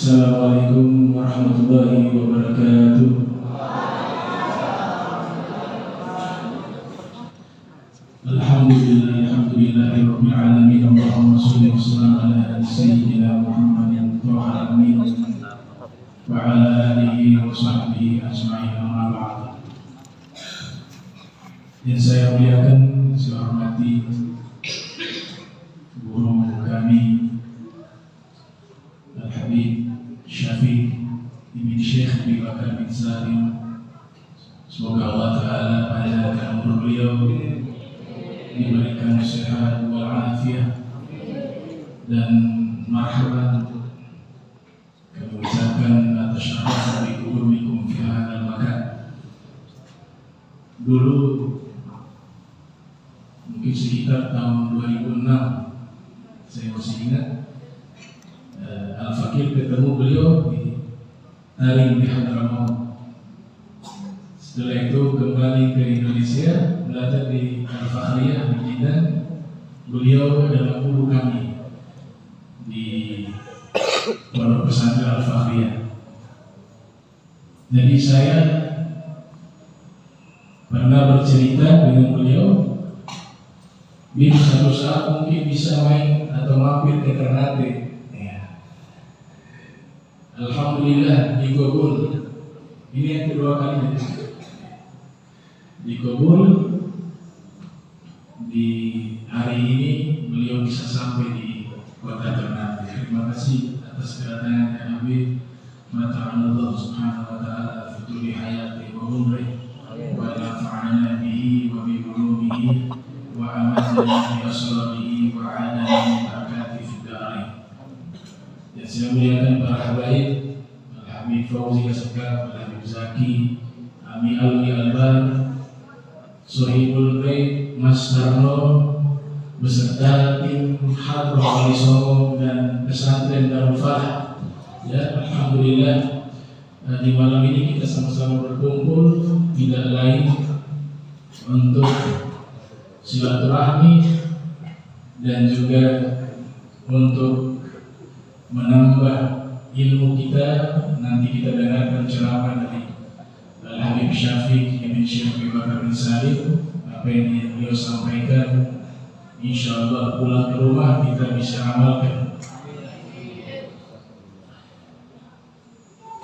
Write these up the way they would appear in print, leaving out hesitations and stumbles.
Assalamualaikum warahmatullahi wabarakatuh. Alhamdulillahirabbil alamin. Allahumma shalli wa sallim ala sayyidina Muhammadin wa amin wa ala alihi wa sahbihi ajma'in. Amma ba'd. Yang saya muliakan, saya hormati guru kami Al-Habib Syafiq bin Syekh Abi Bakar bin Salim. Semoga Allah Ta'ala panjangkan umur beliau, diberikan sehat wal afiat, dan marhaban kami ucapkan atas syaraf bi qudumikum fi hadzal makan. Dulu mungkin sekitar tahun 2006, saya masih ingat, Al-Fakir ketemu beliau di Tarim di Hadramaut. Setelah itu kembali ke Indonesia, belajar di Al-Fakhriyah di Jidan. Beliau adalah guru kami di Pondok Pesantren Al-Fakhriyah. Jadi saya pernah bercerita dengan beliau, Bin, satu saat mungkin bisa main atau mampir ke Ternate. Ya. Alhamdulillah dikabul. Ini yang kedua kalinya dikabul. Di hari ini beliau bisa sampai di kota Ternate. Terima kasih atas kedatangan yang Habib. Mata'anallah subhanahu wa ta'ala fituli hayati wa umri wa nafa'ana bihi wa bi ulumihi wa amanna bi asrabihi wa adana barakati fid darain. Ya, saya muliakan para habaib, Al-Habib Fauzi Asghar, Al-Habib Zaki, Ami Alwi Alban, Sohibul Baik, Mas Darno, beserta tim Hadrah Ali Songo dan pesantren Darul Falah. Ya, alhamdulillah, di malam ini kita sama-sama berkumpul tidak lain untuk silaturahmi dan juga untuk menambah ilmu kita. Nanti kita dengarkan ceramah dari Al-Habib Syafiq bin Syekh Abi Bakar bin Salim. Apa yang beliau sampaikan, insyaallah pulang ke rumah kita bisa amalkan.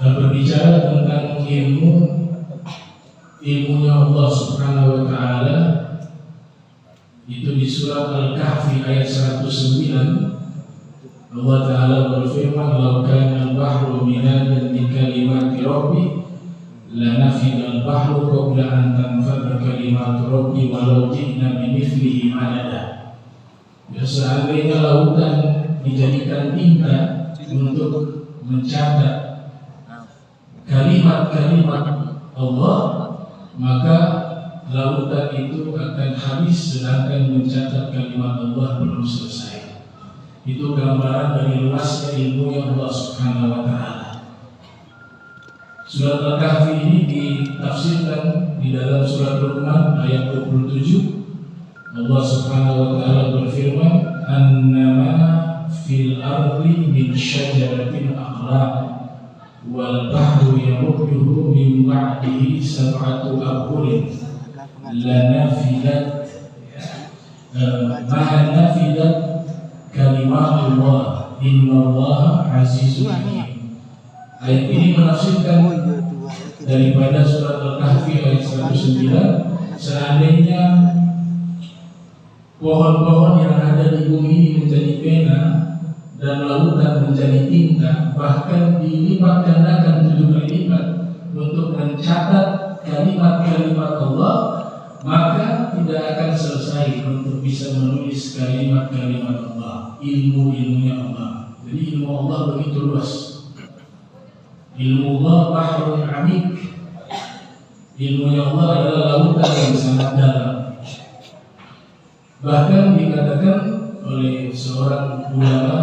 Berbicara tentang ilmunya Allah Subhanahu wa ta'ala, itu di surat Al-Kahfi ayat 109. Allah Ta'ala berfirman, "Lau kana al-bahru midadan li kalimati rabbi lanafida al-bahru qabla an tanfada kalimatu rabbi walau ji'na bimithlihi madada." Ya, seandainya lautan dijadikan tinta untuk mencatat kalimat-kalimat Allah, maka lautan itu akan habis, sedangkan mencatat kalimat Allah belum selesai. Itu gambaran dari luasnya ilmu Allah Subhanahu wa ta'ala. Surat Al-Kahfi ini ditafsirkan di dalam surat Luqman ayat 27. Allah Subhanahu wa ta'ala berfirman, "Annama fil ardi min syajaratin aqlam wal bahru yamudduhu min ba'dihi sab'atu abhurin lanafidat nafidat kalimatullah innallaha azizun hakim." Ayat ini menafsirkan daripada surat Al-Kahfi ayat 109. Seandainya pohon-pohon yang ada di bumi ini menjadi pena dan lautan menjadi tinta, bahkan dilipat gandakan 7 kali lipat untuk mencatat kalimat-kalimat Allah, maka tidak akan selesai untuk bisa menulis kalimat-kalimat Allah, ilmu-ilmunya Allah. Jadi ilmu Allah begitu luas. Ilmu Allah bahrun amik. Ilmunya Allah adalah lautan yang sangat dalam. Bahkan dikatakan oleh seorang ulama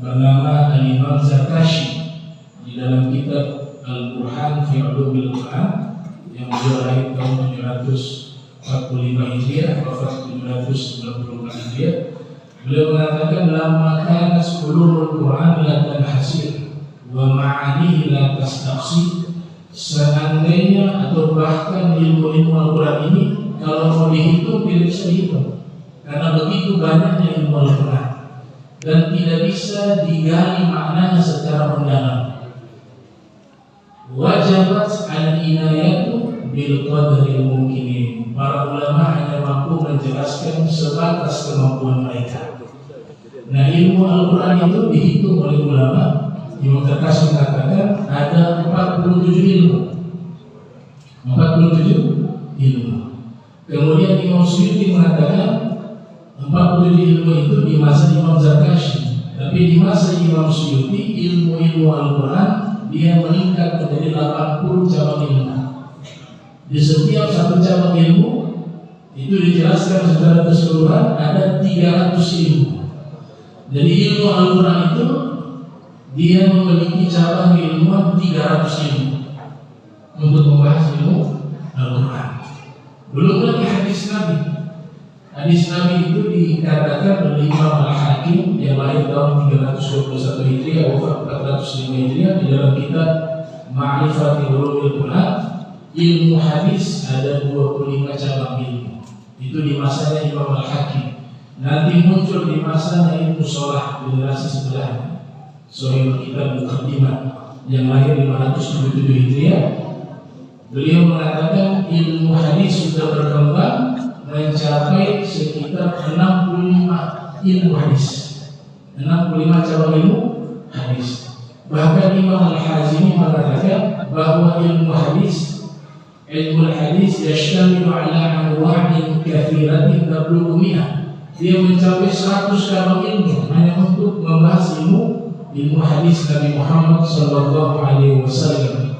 bernama Al-Imam Zarkashi di dalam kitab Al-Burhan fi Ulumil Quran yang beliau lahir tahun 745 Hijriah, wafat 794 Hijriah. Beliau mengatakan, "Lamma kana ulumul Quran la tanhasir wa ma'anihi la tastaqsi. Seandainya atau bahkan ilmu-ilmu Al-Quran ini kalau mau dihitung tidak bisa dihitung, karena begitu banyaknya ilmu Al-Quran dan tidak bisa digali maknanya secara mendalam. Wajibat al-inayatu bil qadaril mungkinin. Para ulama hanya mampu menjelaskan sebatas kemampuan mereka. Nah, ilmu Al-Quran itu dihitung oleh ulama. Imam Al-Qasim mengatakan ada 47 ilmu. 47 ilmu. Kemudian Imam Suyuti mengatakan 47 ilmu itu di masa Imam Zarkashi. Tapi di masa Imam Suyuti ilmu-ilmu Al-Quran dia meningkat menjadi 80 cabang ilmu. Di setiap satu cabang ilmu itu dijelaskan secara keseluruhan ada 300 ilmu. Jadi ilmu Al-Quran itu dia memiliki cabang ilmuwan 300 ilmu untuk membahas ilmu Al-Quran. Belum lagi hadis Nabi. Hadis Nabi itu dikatakan oleh Imam Al-Hakim yang lahir tahun 321 Hijriah wafat 405 Hijriah di dalam kitab Ma'rifatul Ulumul Quran. Ilmu hadis ada 25 cabang ilmu. Itu di masanya Imam Al-Hakim. Nanti muncul di masanya Ibnu Shalah generasi sebelahnya. Sahih kitab Muqaddimah yang lahir 577 Hijriah. Beliau mengatakan ilmu hadis sudah berkembang mencapai sekitar 65 ilmu hadis. 65 cabang ilmu hadis. Bahkan Imam Al-Hazimi mengatakan bahwa ilmu hadis yashtamilu ala anwa'in katsiratin tablughu mi'ah. Dia mencapai 100 cabang ilmu hanya untuk membahas ilmu hadis Nabi Muhammad sallallahu alaihi wasallam.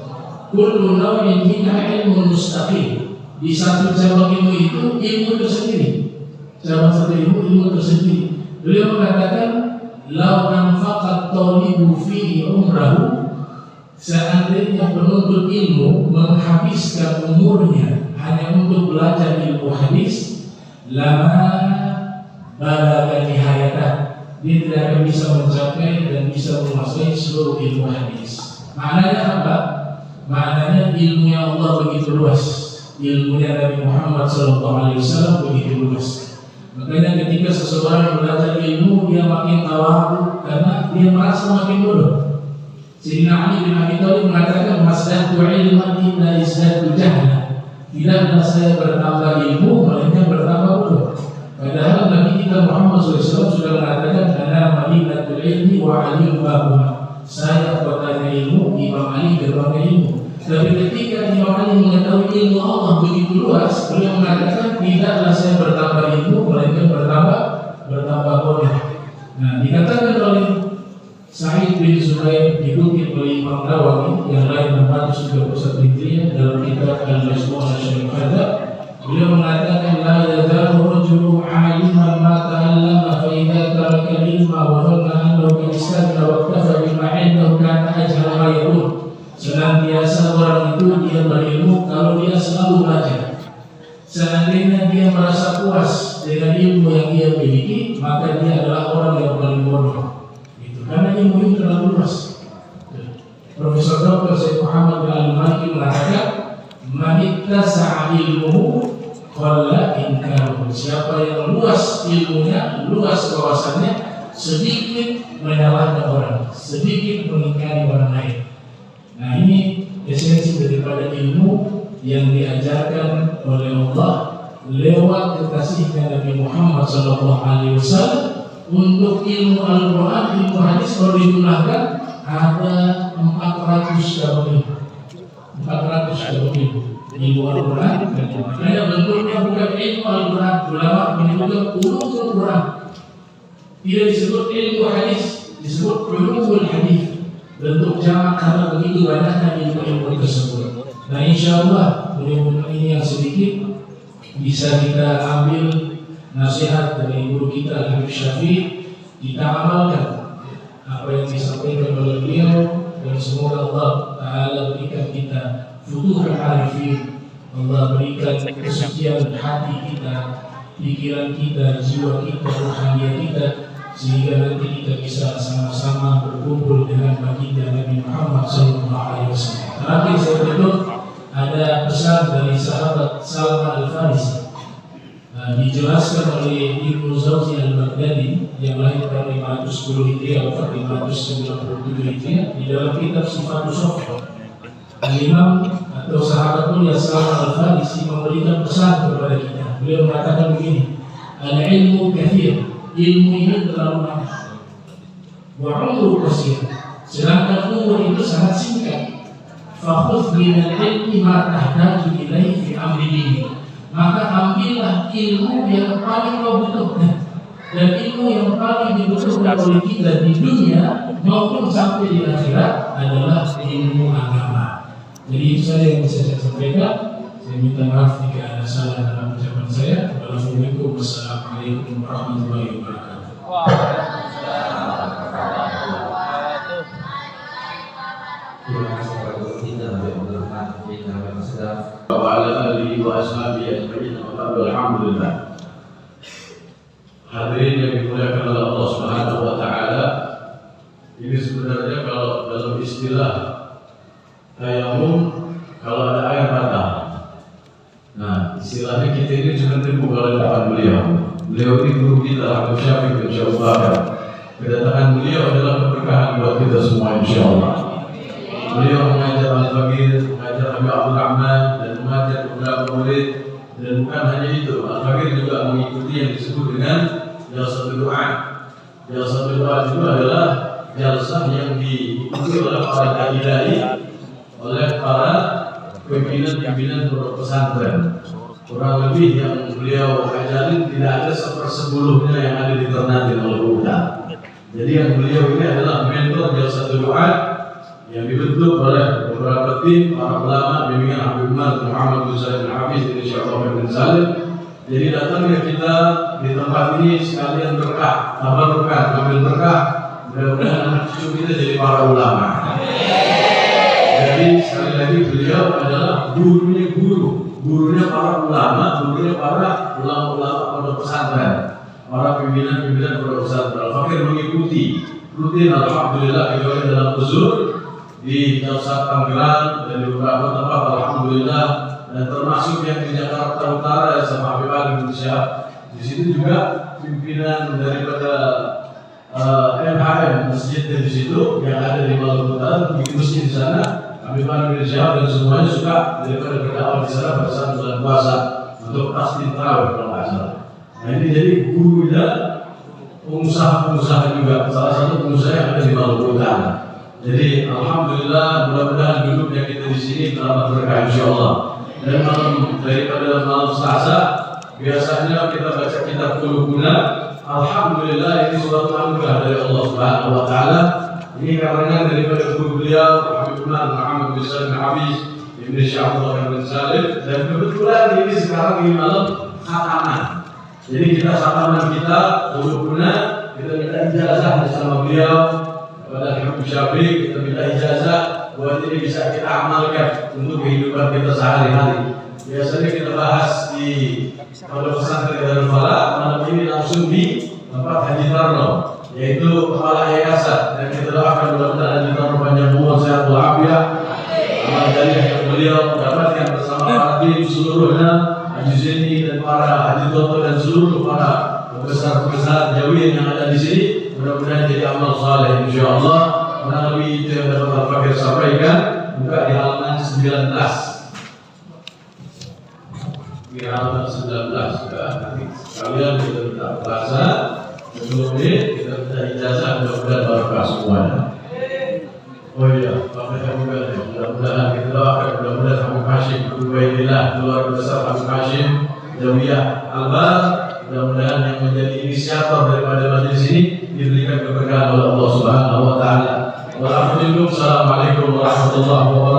Kullu naw'in minha ilmun mustaqil. Di satu cabang ilmu itu ilmu tersendiri. Cabang satu ilmu tersendiri. Beliau mengatakan, "Lau anfaqat talibu fihi umrahu." Seandainya penuntut ilmu menghabiskan umurnya hanya untuk belajar ilmu hadis, lama balaga nihayatan, dia tidak akan bisa mencapai dan bisa menguasai seluruh ilmu hadis. Maknanya apa? Maknanya ilmunya Allah begitu luas, ilmunya Nabi Muhammad SAW begitu luas. Makanya ketika seseorang belajar ilmu, dia makin tawadhu karena dia merasa makin bodoh. Sayyidina Ali bin Abi Thalib mengatakan, "Masdaqtu ilman illa izdadtu jahla." Tidaklah saya bertambah ilmu, melainkan bertambah bodoh. Padahal Nabi kita Muhammad SAW sudah mengatakan, "Ana madinatul ilmi wa aliyun babuha." Saya kotanya ilmu, Imam Ali gerbangnya ilmu. Tapi ketika Imam Ali mengetahui ilmu Allah begitu luas, beliau mengatakan, "Tidaklah saya bertambah ilmu, melainkan bertambah bodoh." Nah, dikatakan oleh Sa'id bin Zubair, dikutip oleh Imam Nawawi yang lahir 431 Hijriah dalam kitab Al-Majmu' Asy-Syarifah. Beliau mengatakan, "La yazalu rajulu 'aliman ma ta'allama fa idza taraka al-ilma wa dhanna annahu qad istagna wa iktafa bima 'indahu kana ajhala ma yakun." Senantiasa orang itu dia berilmu kalau dia selalu belajar. Seandainya dia merasa puas dengan ilmu yang dia miliki, maka dia adalah orang yang paling bodoh. Karena ilmu itu terlalu luas. Profesor Dr. Syekh Muhammad bin Al-Maliki mengatakan, "Man ittasa'a ilmuhu qalla inkaruhu." Siapa yang luas ilmunya, luas wawasannya, sedikit menyalahkan orang, sedikit mengingkari orang lain. Nah, ini esensi daripada ilmu yang diajarkan oleh Allah lewat kekasihnya Nabi Muhammad SAW. Untuk ilmu Al-Quran, ilmu hadis kalau dijumlahkan ada 400 cabang ilmu. 400 cabang ilmu. Ilmu Al-Quran, makanya bentuknya bukan ilmu Al-Quran. Ulama menyebutkan ulumul Quran. Tidak disebut ilmu hadis, disebut ulumul hadis. Bentuk jamak karena begitu banyaknya ilmu tersebut. Nah, insya Allah mudah-mudahan ini yang sedikit bisa kita ambil nasihat dari guru kita Habib Syafiq, kita amalkan apa yang disampaikan oleh beliau, dan semoga Allah Ta'ala berikan kita futuhul arifin, Allah berikan kesucian hati kita, pikiran kita, jiwa kita, rohaniah kita, sehingga nanti kita bisa sama-sama berkumpul dengan baginda Nabi Muhammad SAW. Terakhir saya tutup, ada pesan dari sahabat Salman Al-Farisi. Dijelaskan oleh Ibnu Zawzi Al-Baghdadi yang lahir tahun 510 Hijriah atau 597 Hijriah di dalam kitab Sifatus Sofah. Imam atau sahabat mulia Salman Al-Farisi memberikan pesan kepada kita. Beliau mengatakan begini, al-ilmu kathir, ilmu ini terlalu banyak, wa umru qasir, sedangkan umur itu sangat singkat. Fakhudh minal ilmi ma tahtaju ilaihi fi amri dini, maka ambillah ilmu yang paling kau butuhkan dan ilmu yang paling dibutuhkan oleh kita di dunia maupun sampai di akhirat adalah ilmu agama. Jadi itu saja yang bisa saya sampaikan. Saya minta maaf jika ada salah dalam ucapan saya. Wassalamualaikum warahmatullahi wabarakatuh. Terima kasih kepada kita wa ala alihi wa ashabihi ajma'in. Alhamdulillah. Hadirin yang dimuliakan oleh Allah Subhanahu wa taala, ini sebenarnya kalau dalam istilah tayamum, kalau ada air mata. Nah, istilahnya kita ini cuma timbul oleh depan beliau. Beliau ini guru kita, Habib Syafiq bin Syaubakan. Kedatangan beliau adalah keberkahan buat kita semua, insyaallah. Beliau mengajar Al-Faqir, mengajar Habib Abdul Rahman, dan mengajar beberapa murid. Dan bukan hanya itu, Al-Faqir juga mengikuti yang disebut dengan jalsatul doa. Jalsatul doa itu adalah jalsah yang diikuti oleh para dai-dai, oleh para pimpinan-pimpinan pondok pesantren. Kurang lebih yang beliau ajarin tidak ada sepersepuluhnya yang ada di Ternate Maluku. Jadi yang beliau ini adalah mentor jalsatul doa yang dibentuk oleh beberapa tim para ulama bimbingan Habib Muhammad bin Salim Al-Hafiz bin Syaikhul bin Salim. Jadi datangnya kita di tempat ini sekalian berkah, tambah berkah, ambil berkah. Mudah-mudahan anak cucu kita jadi para ulama. Jadi sekali lagi beliau adalah gurunya para ulama, gurunya para ulama-ulama pondok pesantren, para pimpinan-pimpinan pondok pesantren. Al-Faqir mengikuti rutin, alhamdulillah, kecuali dalam uzur di Jalsah Tangerang dan di beberapa tempat, alhamdulillah, dan termasuk yang di Jakarta Utara sama Habib Ali bin Syah. Di situ juga pimpinan daripada MHM masjid di situ yang ada di Maluku Utara, bikin masjid di sana. Habib Ali bin Syah dan semuanya suka daripada berdakwah di sana pada saat bulan puasa untuk pasti tarawih kalau nggak salah. Nah ini jadi gurunya pengusaha-pengusaha juga, salah satu pengusaha yang ada di Maluku Utara. Jadi alhamdulillah, mudah-mudahan duduknya kita di sini dalam berkah insyaallah. Dan daripada malam Selasa biasanya kita baca kitab Qulubuna. Alhamdulillah ini suatu anugerah dari Allah Subhanahu wa taala. Ini karena daripada guru beliau Habib Muhammad bin Salim Al-Hafiz Ibnu Syaikhul bin Salim, dan kebetulan ini sekarang ini malam khataman. Jadi kita khataman kita Qulubuna, kita minta ijazah bersama beliau kepada Habib Syafiq, kita minta ijazah buat ini bisa kita amalkan untuk kehidupan kita sehari-hari. Biasanya kita bahas di Pondok Pesantren Darul Falah, malam ini langsung di tempat Haji Tarno, yaitu kepala yayasan, dan kita doakan mudah-mudahan Haji Tarno panjang umur, sehat walafiat, amal jariah yang beliau dapatkan bersama para tim seluruhnya, Haji Zeni dan para Haji Toto dan seluruh para pembesar-pembesar Jawiyin yang ada di sini. Mudah-mudahan jadi amal saleh insyaallah. Melalui itu yang dapat Al-Faqir sampaikan, buka di halaman 19. Di halaman 19 nanti kalian kita minta puasa, sebelum ini kita minta ijazah, mudah-mudahan barakah semuanya. Oh iya, Bapak Ibu mudah-mudahan kita doakan, mudah-mudahan Habib Hashim Ubaidillah, keluarga besar Habib Hashim Jawiyah Albar, mudah-mudahan yang menjadi inisiator daripada majelis ini diberikan keberkahan oleh Allah Subhanahu wa taala. Wassalamualaikum warahmatullahi wabarakatuh.